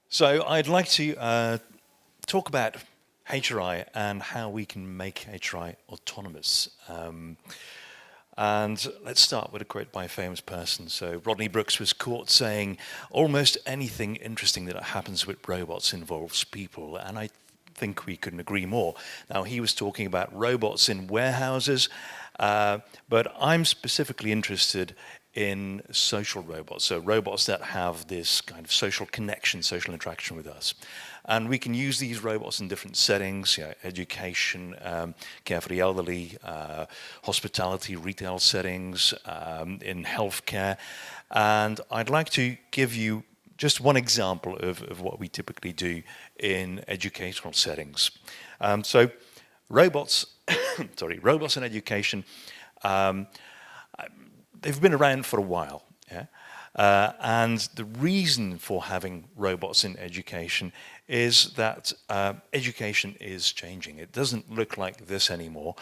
So I'd like to talk about HRI and how we can make HRI autonomous. And let's start with a quote by a famous person. So Rodney Brooks was caught saying, almost anything interesting that happens with robots involves people. And I think we couldn't agree more. Now, he was talking about robots in warehouses, but I'm specifically interested in social robots, so robots that have this kind of social connection, social interaction with us. And we can use these robots in different settings, education, care for the elderly, hospitality, retail settings, in healthcare. And I'd like to give you just one example of what we typically do in educational settings. So robots, robots in education, they've been around for a while. Yeah? And the reason for having robots in education is that education is changing. It doesn't look like this anymore.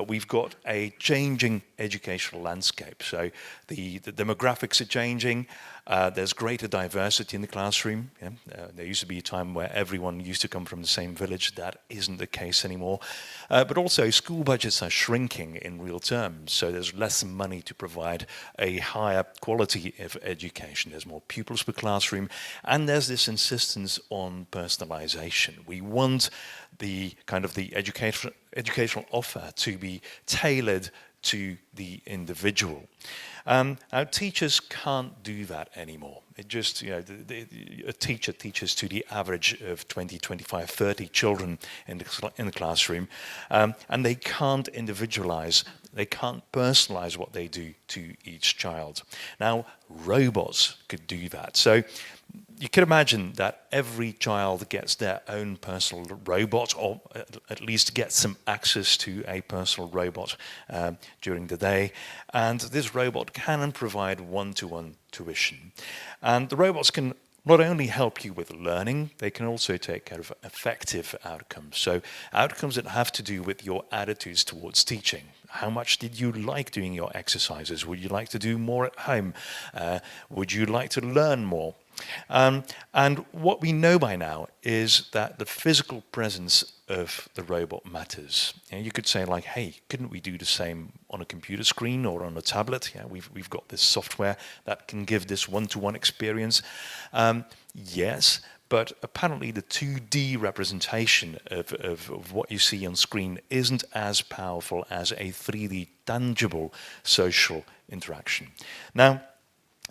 We've got a changing educational landscape. So the demographics are changing. There's greater diversity in the classroom. Yeah? There used to be a time where everyone used to come from the same village. That isn't the case anymore. But also school budgets are shrinking in real terms. So there's less money to provide a higher quality of education. There's more pupils per classroom. And there's this insistence on personalization. We want the kind of the educational offer to be tailored to the individual. Now, teachers can't do that anymore. It just, a teacher teaches to the average of 20, 25, 30 children in the classroom, and they can't individualize, they can't personalize what they do to each child. Now, robots could do that. So you could imagine that every child gets their own personal robot, or at least gets some access to a personal robot during the day. And this robot can provide one-to-one tuition. And the robots can not only help you with learning, they can also take care of effective outcomes. So outcomes that have to do with your attitudes towards teaching. How much did you like doing your exercises? Would you like to do more at home? Would you like to learn more? And what we know by now is that the physical presence of the robot matters. You could say like, hey, couldn't we do the same on a computer screen or on a tablet? Yeah, we've got this software that can give this one-to-one experience. Yes, but apparently the 2D representation of what you see on screen isn't as powerful as a 3D tangible social interaction. Now,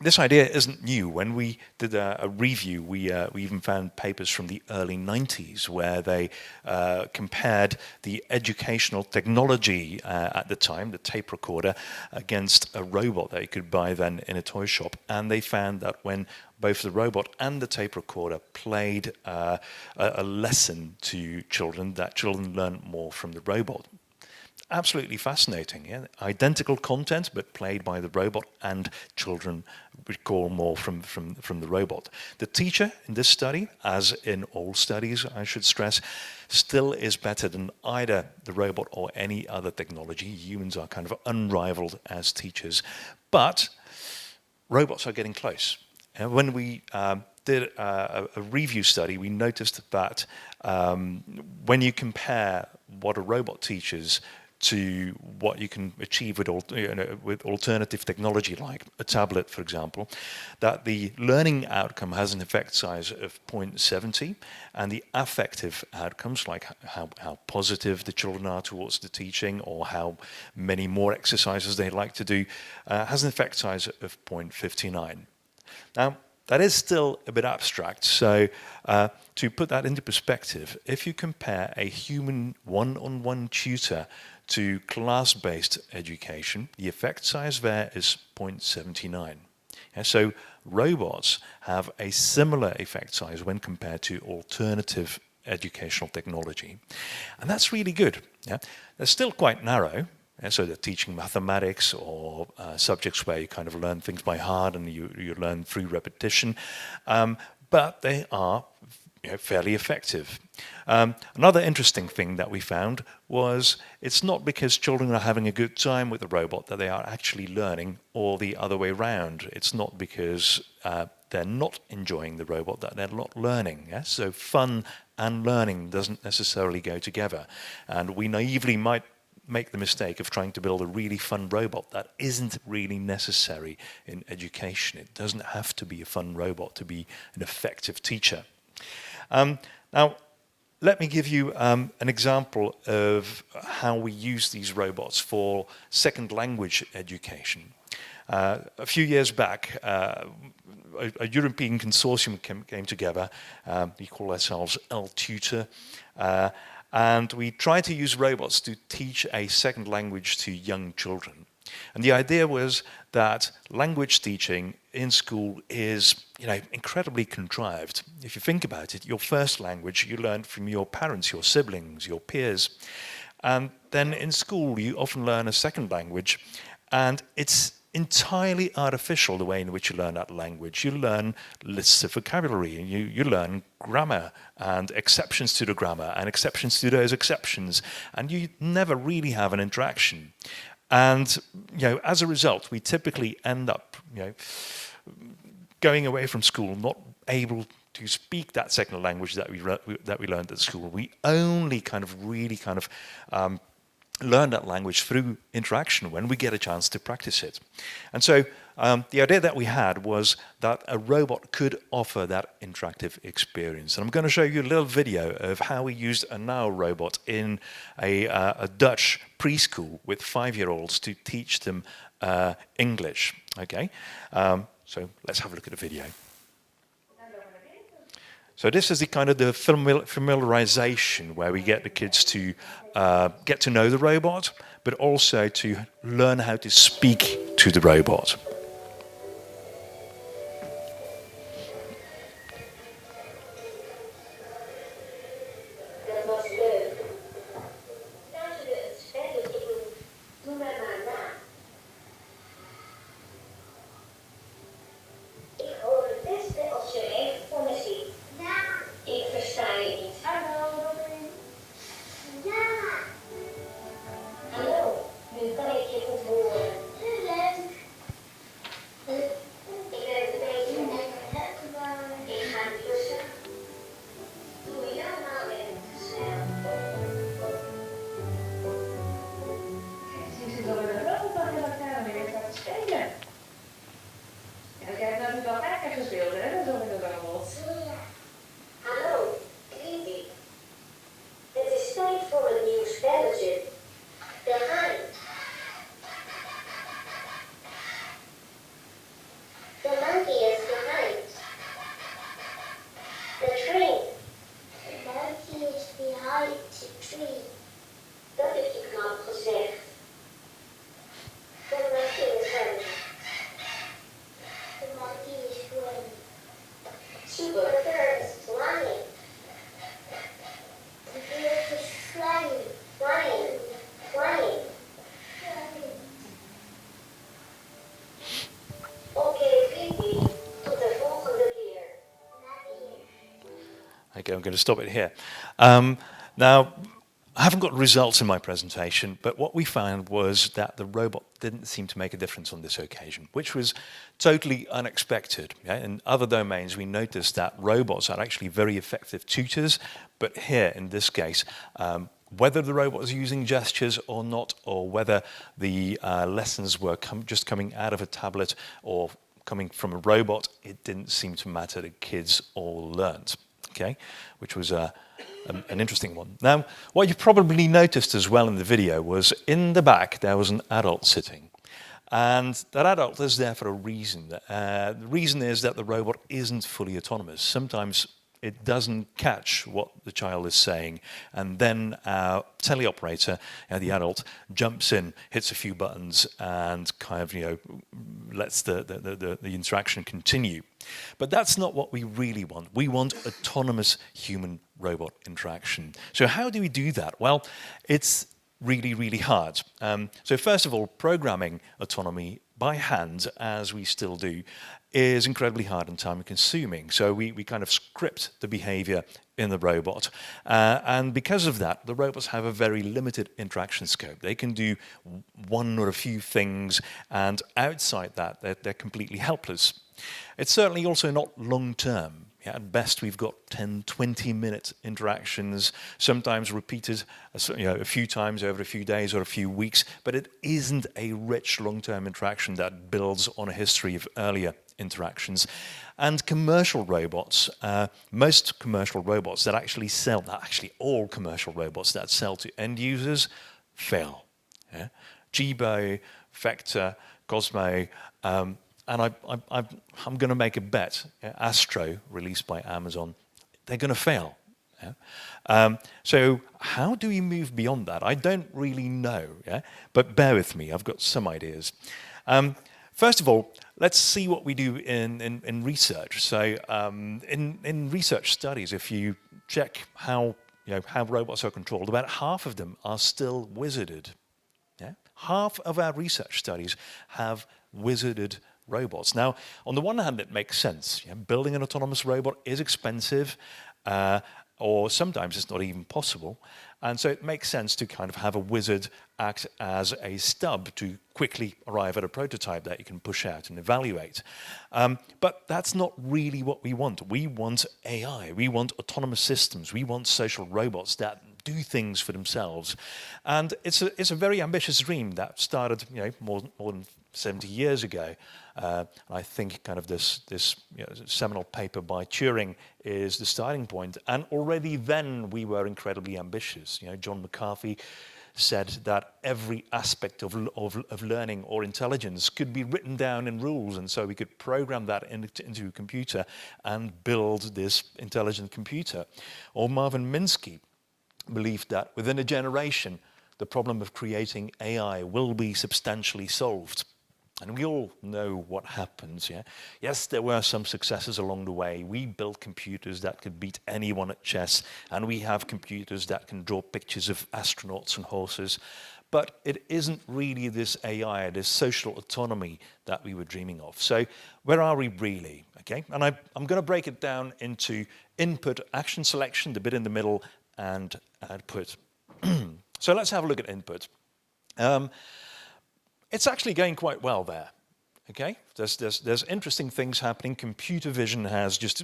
this idea isn't new. When we did a review, we even found papers from the early 90s where they compared the educational technology at the time, the tape recorder, against a robot that you could buy then in a toy shop. And they found that when both the robot and the tape recorder played a lesson to children, that children learned more from the robot. Absolutely fascinating, yeah. Identical content, but played by the robot, and children recall more from the robot. The teacher in this study, as in all studies, I should stress, still is better than either the robot or any other technology. Humans are kind of unrivaled as teachers, but robots are getting close. And when we did a review study, we noticed that when you compare what a robot teaches to what you can achieve with alternative technology, like a tablet, for example, that the learning outcome has an effect size of 0.70, and the affective outcomes, like how positive the children are towards the teaching or how many more exercises they like to do, has an effect size of 0.59. Now, that is still a bit abstract, so to put that into perspective, if you compare a human one-on-one tutor to class-based education, the effect size there is 0.79. Yeah, so robots have a similar effect size when compared to alternative educational technology. And that's really good. Yeah? They're still quite narrow. And so they're teaching mathematics or subjects where you kind of learn things by heart and you learn through repetition. But they are fairly effective. Another interesting thing that we found was it's not because children are having a good time with the robot that they are actually learning, or the other way around. It's not because they're not enjoying the robot, that they're not learning. Yeah? So fun and learning doesn't necessarily go together. And we naively might make the mistake of trying to build a really fun robot. That isn't really necessary in education. It doesn't have to be a fun robot to be an effective teacher. Now, let me give you an example of how we use these robots for second language education. A few years back, a European consortium came together. We call ourselves L-Tutor. And we tried to use robots to teach a second language to young children. And the idea was that language teaching in school is, incredibly contrived. If you think about it, your first language you learn from your parents, your siblings, your peers. And then in school you often learn a second language, and it's entirely artificial the way in which you learn that language. You learn lists of vocabulary, and you learn grammar and exceptions to the grammar and exceptions to those exceptions, and you never really have an interaction. And as a result, we typically end up going away from school not able to speak that second language that we learned at school. We only really learn that language through interaction when we get a chance to practice it. And so the idea that we had was that a robot could offer that interactive experience. And I'm going to show you a little video of how we used a Now robot in a Dutch preschool with 5-year-olds to teach them English. Okay, so let's have a look at the video. So this is the familiarization where we get the kids to get to know the robot, but also to learn how to speak to the robot. Dat was leuk. Laten we het spelletje doen. Doe mij maar na. Ik hoor het beste als je recht voor me ziet. Ja. Ik versta je niet. Hallo, Robin. Ja. Hallo, nu kan ik je goed horen. Leuk. Ik ben een beetje net. Ik ga klussen. Doe jou nou in. Ze zit al in de robot in elkaar en weer gaat spelen. Ja, ik heb natuurlijk al vaker gespeeld, hè, dat door in de robot. Hallo, Creepy. Het is tijd voor een nieuw spelletje. De haai. The monkey is behind. The train. The monkey is behind the tree. Dat heb je knap gezegd. The monkey is running. The monkey is running. Super, the bird is flying. The bird is flying. Flying. Flying. Oké, Creepy. Tot de volgende keer. Okay, I'm going to stop it here. Now, I haven't got results in my presentation, but what we found was that the robot didn't seem to make a difference on this occasion, which was totally unexpected. Yeah? In other domains, we noticed that robots are actually very effective tutors, but here, in this case, whether the robot was using gestures or not, or whether the lessons were just coming out of a tablet or coming from a robot, it didn't seem to matter. The kids all learned, okay, which was an interesting one. Now, what you probably noticed as well in the video was in the back there was an adult sitting. And that adult is there for a reason. The reason is that the robot isn't fully autonomous. Sometimes it doesn't catch what the child is saying, and then our teleoperator, the adult, jumps in, hits a few buttons, and lets the interaction continue. But that's not what we really want. We want autonomous human-robot interaction. So how do we do that? Well, it's really, really hard. So first of all, programming autonomy by hand, as we still do, is incredibly hard and time consuming. So we kind of script the behavior in the robot. And because of that, the robots have a very limited interaction scope. They can do one or a few things, and outside that, they're completely helpless. It's certainly also not long-term. Yeah, at best, we've got 10, 20-minute interactions, sometimes repeated a few times over a few days or a few weeks, but it isn't a rich long-term interaction that builds on a history of earlier interactions. And commercial robots, most commercial robots that actually sell, actually all commercial robots that sell to end users, fail. Yeah? Jibo, Vector, Cosmo, and I'm going to make a bet. Yeah, Astro, released by Amazon, they're going to fail. Yeah? So how do we move beyond that? I don't really know, yeah? But bear with me, I've got some ideas. First of all, let's see what we do in research. So in research studies, if you check how robots are controlled, about half of them are still wizarded. Yeah? Half of our research studies have wizarded robots. Now, on the one hand, it makes sense. Yeah? Building an autonomous robot is expensive, or sometimes it's not even possible. And so it makes sense to kind of have a wizard act as a stub to quickly arrive at a prototype that you can push out and evaluate. But that's not really what we want. We want AI. We want autonomous systems. We want social robots that do things for themselves. And it's a very ambitious dream that started more than 70 years ago. I think kind of this seminal paper by Turing is the starting point. And already then we were incredibly ambitious. John McCarthy said that every aspect of learning or intelligence could be written down in rules, and so we could program that into a computer and build this intelligent computer. Or Marvin Minsky believed that within a generation, the problem of creating AI will be substantially solved. And we all know what happens, yeah? Yes, there were some successes along the way. We built computers that could beat anyone at chess, and we have computers that can draw pictures of astronauts and horses. But it isn't really this AI, this social autonomy that we were dreaming of. So where are we really, okay? And I'm going to break it down into input, action selection, the bit in the middle, and output. So let's have a look at input. It's actually going quite well there. Okay, there's interesting things happening. Computer vision has just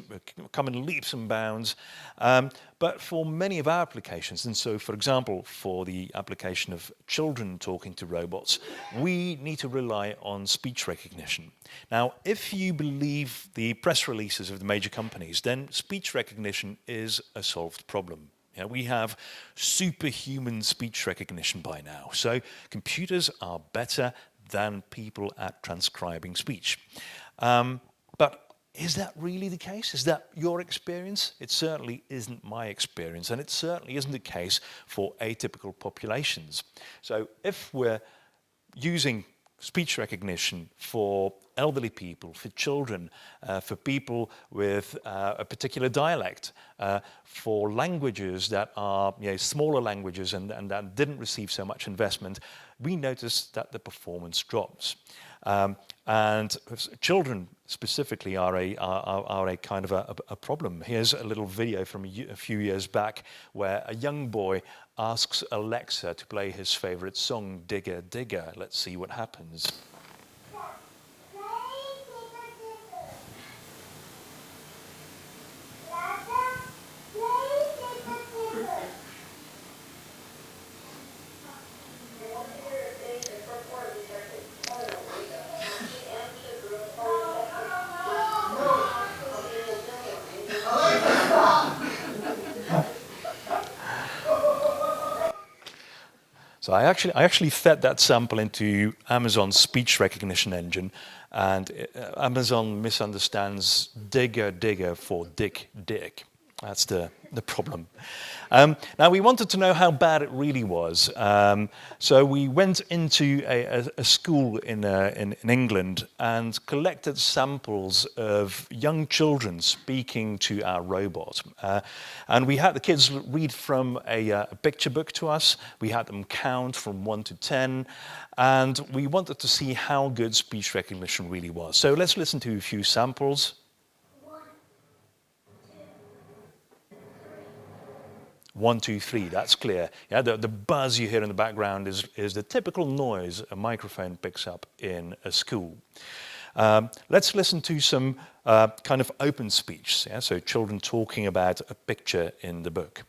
come in leaps and bounds. But for many of our applications, and so for example, for the application of children talking to robots, we need to rely on speech recognition. Now, if you believe the press releases of the major companies, then speech recognition is a solved problem. We have superhuman speech recognition by now. So computers are better than people at transcribing speech. But is that really the case? Is that your experience? It certainly isn't my experience, and it certainly isn't the case for atypical populations. So if we're using speech recognition for elderly people, for children, for people with a particular dialect, for languages that are smaller languages and that didn't receive so much investment, we notice that the performance drops. And children specifically are a kind of a problem. Here's a little video from a few years back where a young boy asks Alexa to play his favorite song, Digger, Digger. Let's see what happens. So I actually fed that sample into Amazon's speech recognition engine, and Amazon misunderstands Digger, Digger for Dick, Dick. That's the problem. Now, we wanted to know how bad it really was. So we went into a school in England and collected samples of young children speaking to our robot. And we had the kids read from a picture book to us. We had them count from 1 to 10. And we wanted to see how good speech recognition really was. So let's listen to a few samples. 1, 2, 3, that's clear. Yeah, the buzz you hear in the background is the typical noise a microphone picks up in a school. Let's listen to some kind of open speech, yeah? So children talking about a picture in the book.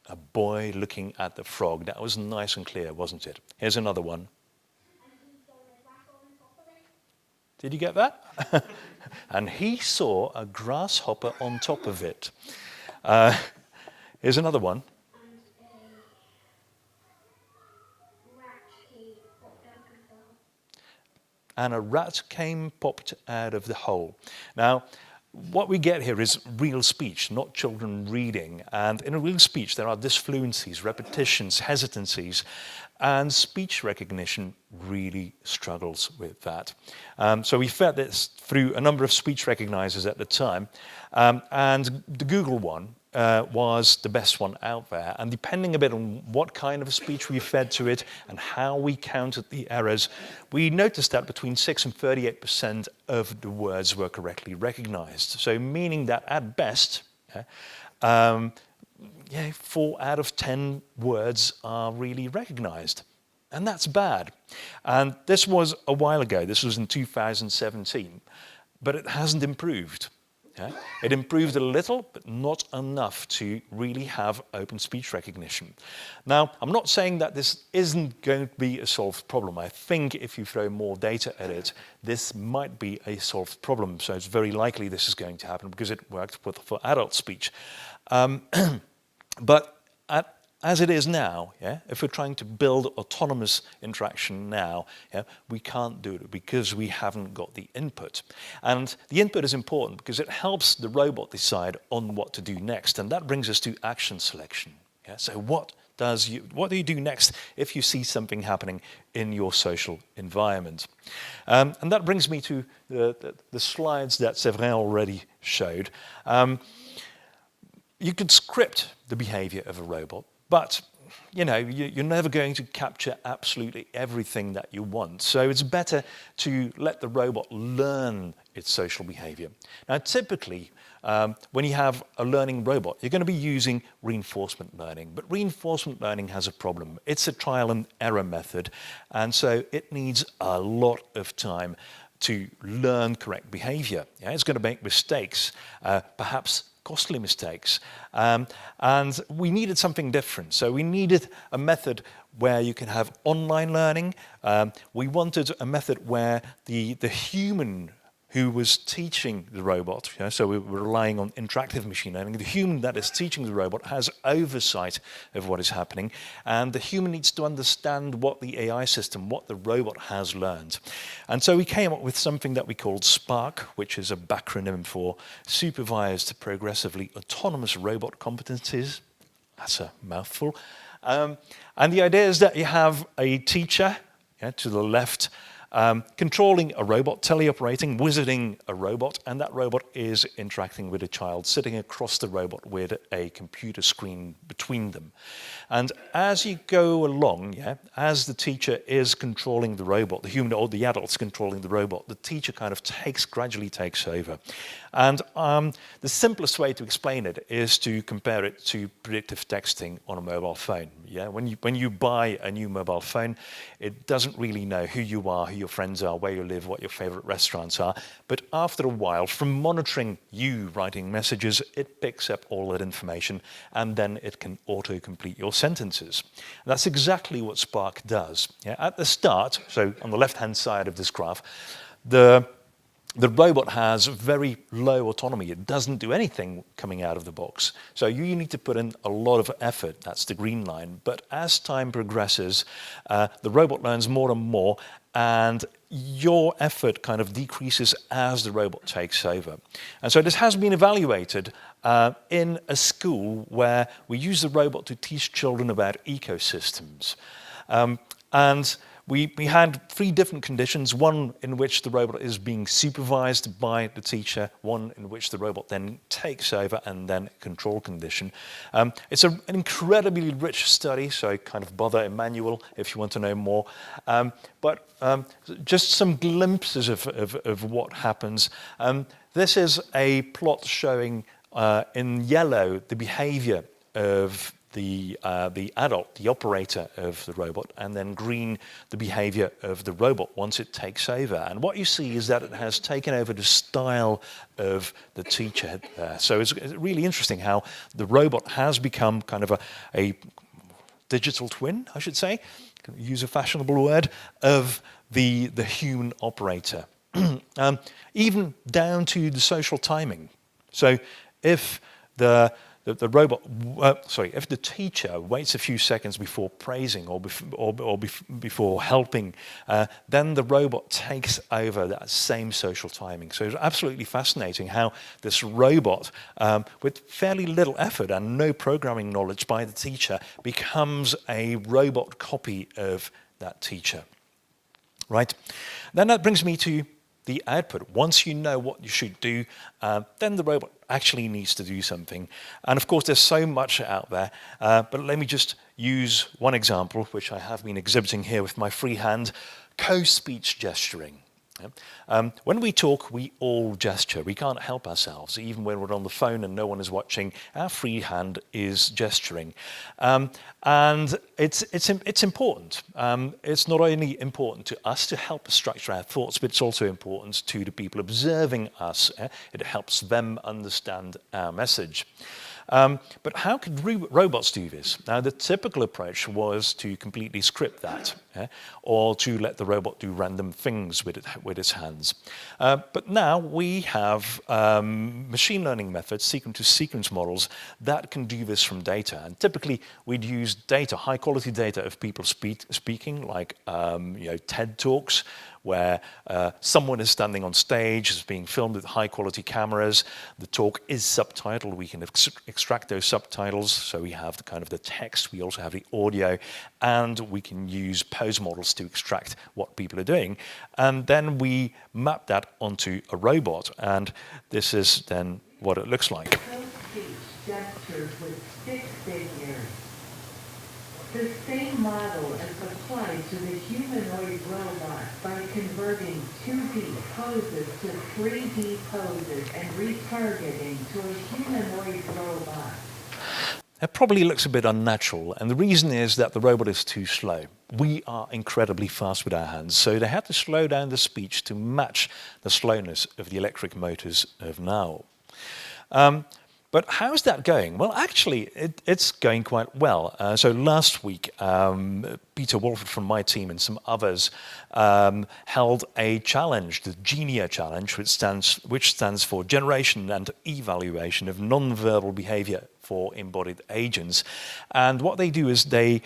A boy looking at the frog. That was nice and clear, wasn't it? Here's another one. Did you get that? And he saw a grasshopper on top of it. Here's another one. And a rat came popped out of the hole. Now, what we get here is real speech, not children reading. And in a real speech, there are disfluencies, repetitions, hesitancies, and speech recognition really struggles with that. So we fed this through a number of speech recognizers at the time, and the Google one was the best one out there. And depending a bit on what kind of speech we fed to it and how we counted the errors, we noticed that between 6 and 38% of the words were correctly recognized. So meaning that at best, 4 out of 10 words are really recognized. And that's bad. And this was a while ago. This was in 2017. But it hasn't improved. Yeah? It improved a little, but not enough to really have open speech recognition. Now, I'm not saying that this isn't going to be a solved problem. I think if you throw more data at it, this might be a solved problem. So it's very likely this is going to happen because it worked for adult speech. But as it is now, if we're trying to build autonomous interaction now, we can't do it because we haven't got the input. And the input is important because it helps the robot decide on what to do next. And that brings us to action selection. So what do you do next if you see something happening in your social environment? And that brings me to the slides that Séverin already showed. You could script the behavior of a robot, but you're never going to capture absolutely everything that you want. So it's better to let the robot learn its social behavior. Now, typically, when you have a learning robot, you're going to be using reinforcement learning. But reinforcement learning has a problem. It's a trial and error method, and so it needs a lot of time to learn correct behavior. It's going to make mistakes, perhaps costly mistakes. And we needed something different. So we needed a method where you can have online learning. We wanted a method where the human who was teaching the robot, so we were relying on interactive machine learning, the human that is teaching the robot has oversight of what is happening, and the human needs to understand what the AI system, what the robot has learned. And so we came up with something that we called SPARK, which is a backronym for Supervised Progressively Autonomous Robot Competencies. That's a mouthful. And the idea is that you have a teacher to the left, controlling a robot, teleoperating, wizarding a robot, and that robot is interacting with a child sitting across the robot with a computer screen between them. And as you go along, as the teacher is controlling the robot, the human or the adult's controlling the robot, the teacher kind of gradually takes over. And the simplest way to explain it is to compare it to predictive texting on a mobile phone. When you buy a new mobile phone, it doesn't really know who you are, who your friends are, where you live, what your favorite restaurants are. But after a while, from monitoring you writing messages, it picks up all that information, and then it can auto-complete your sentences. And that's exactly what Spark does. At the start, so on the left-hand side of this graph, the robot has very low autonomy. It doesn't do anything coming out of the box. So you need to put in a lot of effort. That's the green line. But as time progresses, the robot learns more and more, and your effort kind of decreases as the robot takes over. And so this has been evaluated in a school where we use the robot to teach children about ecosystems. And we had 3 different conditions, one in which the robot is being supervised by the teacher, one in which the robot then takes over, and then a control condition. It's an incredibly rich study, so kind of bother Emmanuel if you want to know more. But just some glimpses of what happens. This is a plot showing in yellow the behavior of the adult, the operator of the robot, and then green, the behavior of the robot once it takes over. And what you see is that it has taken over the style of the teacher there. So it's really interesting how the robot has become kind of a digital twin, I should say, use a fashionable word, of the human operator. Even down to the social timing. So if the robot, if the teacher waits a few seconds before praising or before helping, then the robot takes over that same social timing. So it's absolutely fascinating how this robot, with fairly little effort and no programming knowledge by the teacher, becomes a robot copy of that teacher. Right? Then that brings me to the output. Once you know what you should do, then the robot actually needs to do something. And of course, there's so much out there, but let me just use one example, which I have been exhibiting here with my free hand, co-speech gesturing. When we talk, we all gesture. We can't help ourselves. Even when we're on the phone and no one is watching, our free hand is gesturing. And it's important. It's not only important to us to help us structure our thoughts, but it's also important to the people observing us. It helps them understand our message. But how could robots do this? Now, the typical approach was to completely script that, or to let the robot do random things with its hands. But now we have machine learning methods, sequence-to-sequence models, that can do this from data. And typically, we'd use data, high-quality data of people speaking, like TED Talks, where someone is standing on stage, is being filmed with high-quality cameras. The talk is subtitled. We can extract those subtitles, so we have the text. We also have the audio, and we can use pose models to extract what people are doing. And then we map that onto a robot, and this is then what it looks like. Gestures with stick figures. The same model is applied to the humanoid robot by converting 2D poses to 3D poses and retargeting to a humanoid robot. It probably looks a bit unnatural, and the reason is that the robot is too slow. We are incredibly fast with our hands, so they had to slow down the speech to match the slowness of the electric motors of now. But how's that going? Well, actually, it's going quite well. So last week, Peter Wolford from my team and some others held a challenge, the GENIA challenge, which stands for Generation and Evaluation of Non-Verbal Behavior for Embodied Agents. And what they do is they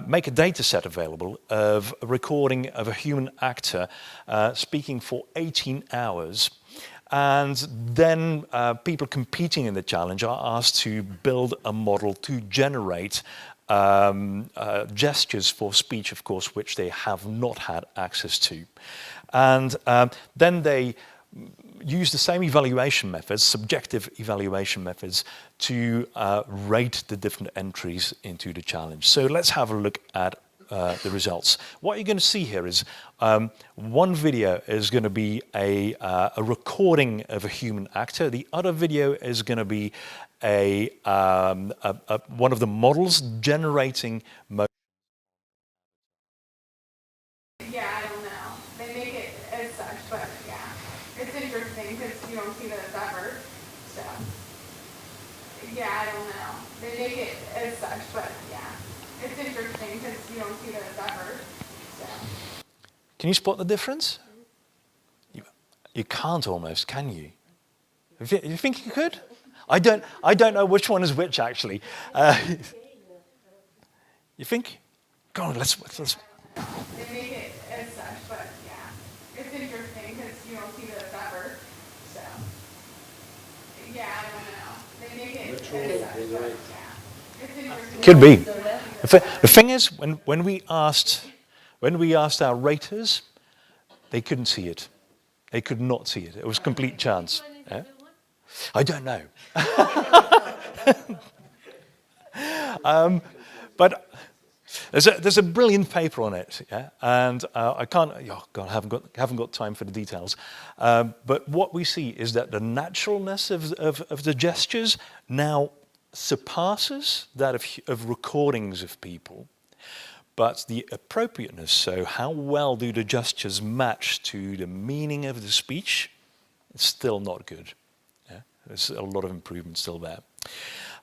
make a data set available of a recording of a human actor speaking for 18 hours. And then people competing in the challenge are asked to build a model to generate gestures for speech, of course, which they have not had access to. And then they use the same evaluation methods, subjective evaluation methods, to rate the different entries into the challenge. So let's have a look at the results. What you're going to see here is one video is going to be a recording of a human actor. The other video is going to be one of the models generating motion. Yeah, I don't know. They make it as such, but yeah, it's interesting because you don't see that it's ever. So yeah, I don't know. They make it as such, but yeah. It's interesting because you don't see that it's ever. So. Can you spot the difference? You can't almost, can you? You think you could? I don't know which one is which actually. You think? Go on, let's. They make it as such, but yeah, you don't see that it's ever. So, yeah, I don't know. They make it as such, but yeah. It's interesting. Could be. The thing is, when we asked our raters, they couldn't see it. They could not see it. It was complete chance. Yeah? I don't know. But there's a brilliant paper on it, yeah? And I can't. Oh God, I haven't got time for the details. But what we see is that the naturalness of the gestures now surpasses that of recordings of people. But the appropriateness, so how well do the gestures match to the meaning of the speech, it's still not good. Yeah? There's a lot of improvement still there.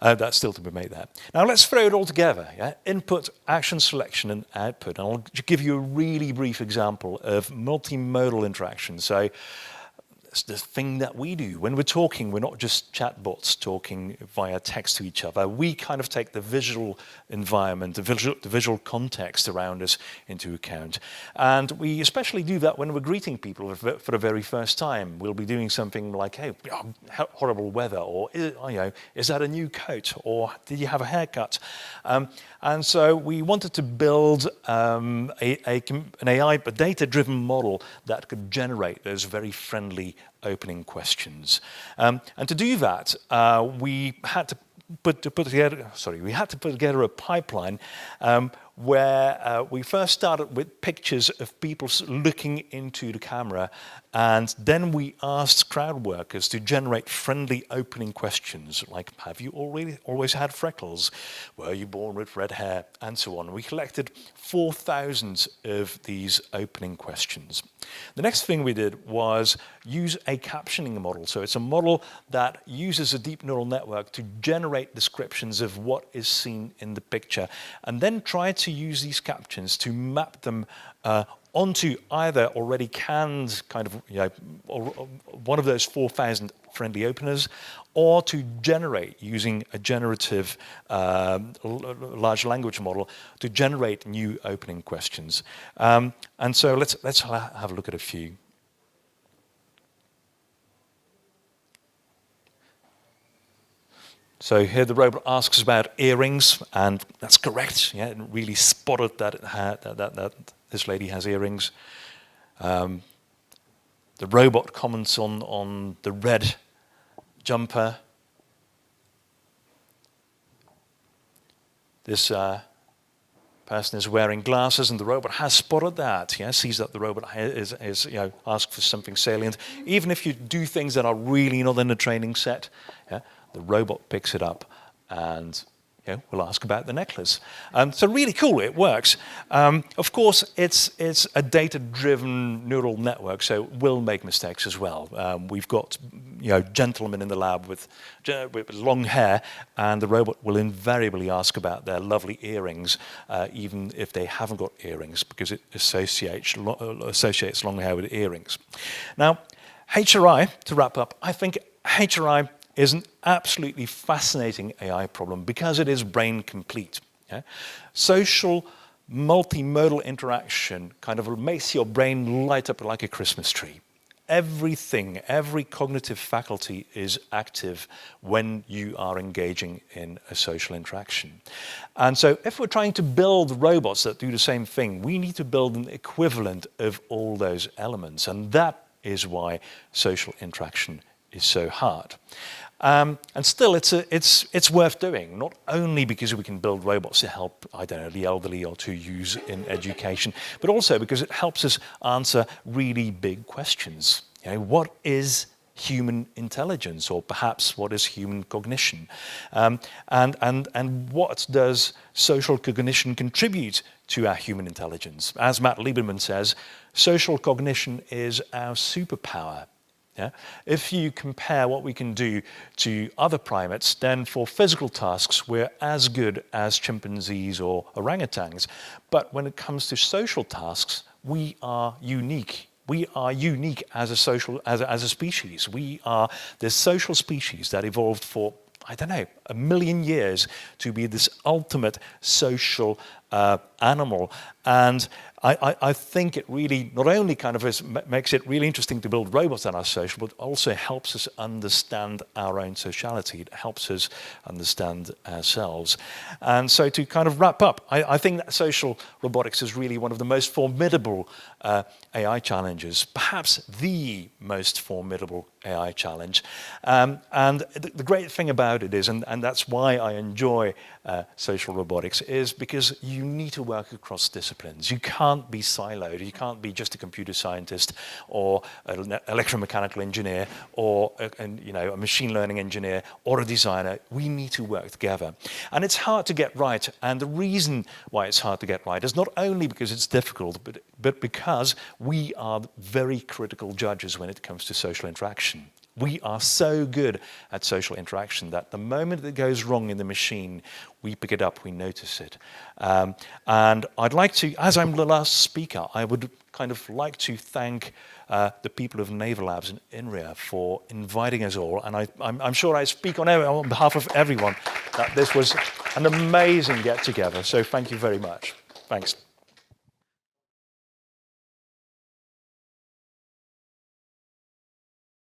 That's still to be made there. Now let's throw it all together. Yeah? Input, action selection, and output. And I'll give you a really brief example of multimodal interaction. So it's the thing that we do. When we're talking, we're not just chatbots talking via text to each other. We kind of take the visual environment, the visual context around us into account. And we especially do that when we're greeting people for the very first time. We'll be doing something like, hey, horrible weather, or is that a new coat, or did you have a haircut? And so we wanted to build an AI, a data-driven model that could generate those very friendly opening questions. And to do that, we had to put together a pipeline where we first started with pictures of people looking into the camera, and then we asked crowd workers to generate friendly opening questions like, have you always had freckles? Were you born with red hair? And so on. We collected 4,000 of these opening questions. The next thing we did was use a captioning model. So it's a model that uses a deep neural network to generate descriptions of what is seen in the picture, and then try to use these captions to map them onto either already canned kind of, one of those 4,000 friendly openers, or to generate using a generative large language model to generate new opening questions. And so let's have a look at a few. So here the robot asks about earrings, and that's correct. Yeah, it really spotted that this lady has earrings. The robot comments on the red jumper. This person is wearing glasses, and the robot has spotted that. Yeah, sees that the robot is asked for something salient. Even if you do things that are really not in the training set, yeah, the robot picks it up and will ask about the necklace. So really cool, it works. Of course, it's a data-driven neural network, so it will make mistakes as well. We've got gentlemen in the lab with long hair, and the robot will invariably ask about their lovely earrings, even if they haven't got earrings, because it associates long hair with earrings. Now, HRI, to wrap up, I think HRI is an absolutely fascinating AI problem because it is brain complete. Yeah? Social multimodal interaction kind of makes your brain light up like a Christmas tree. Everything, every cognitive faculty is active when you are engaging in a social interaction. And so if we're trying to build robots that do the same thing, we need to build an equivalent of all those elements. And that is why social interaction is so hard. And still, it's worth doing, not only because we can build robots to help, the elderly or to use in education, but also because it helps us answer really big questions. What is human intelligence, or perhaps what is human cognition? And what does social cognition contribute to our human intelligence? As Matt Lieberman says, social cognition is our superpower. Yeah? If you compare what we can do to other primates, then for physical tasks, we're as good as chimpanzees or orangutans. But when it comes to social tasks, we are unique. We are unique as a species. We are the social species that evolved for, a million years to be this ultimate social animal. And I think it really not only kind of makes it really interesting to build robots that are social, but also helps us understand our own sociality. It helps us understand ourselves. And so to kind of wrap up, I think that social robotics is really one of the most formidable AI challenges, perhaps the most formidable AI challenge. And the great thing about it is, and that's why I enjoy social robotics, is because you need to work across disciplines. You can't be siloed. You can't be just a computer scientist or an electromechanical engineer or a machine learning engineer or a designer. We need to work together. And it's hard to get right. And the reason why it's hard to get right is not only because it's difficult, but because we are very critical judges when it comes to social interaction. We are so good at social interaction that the moment it goes wrong in the machine, we pick it up, we notice it. And I'd like to, as I'm the last speaker, I would kind of like to thank the people of Naval Labs in INRIA for inviting us all. And I'm sure I speak on behalf of everyone that this was an amazing get-together. So thank you very much. Thanks.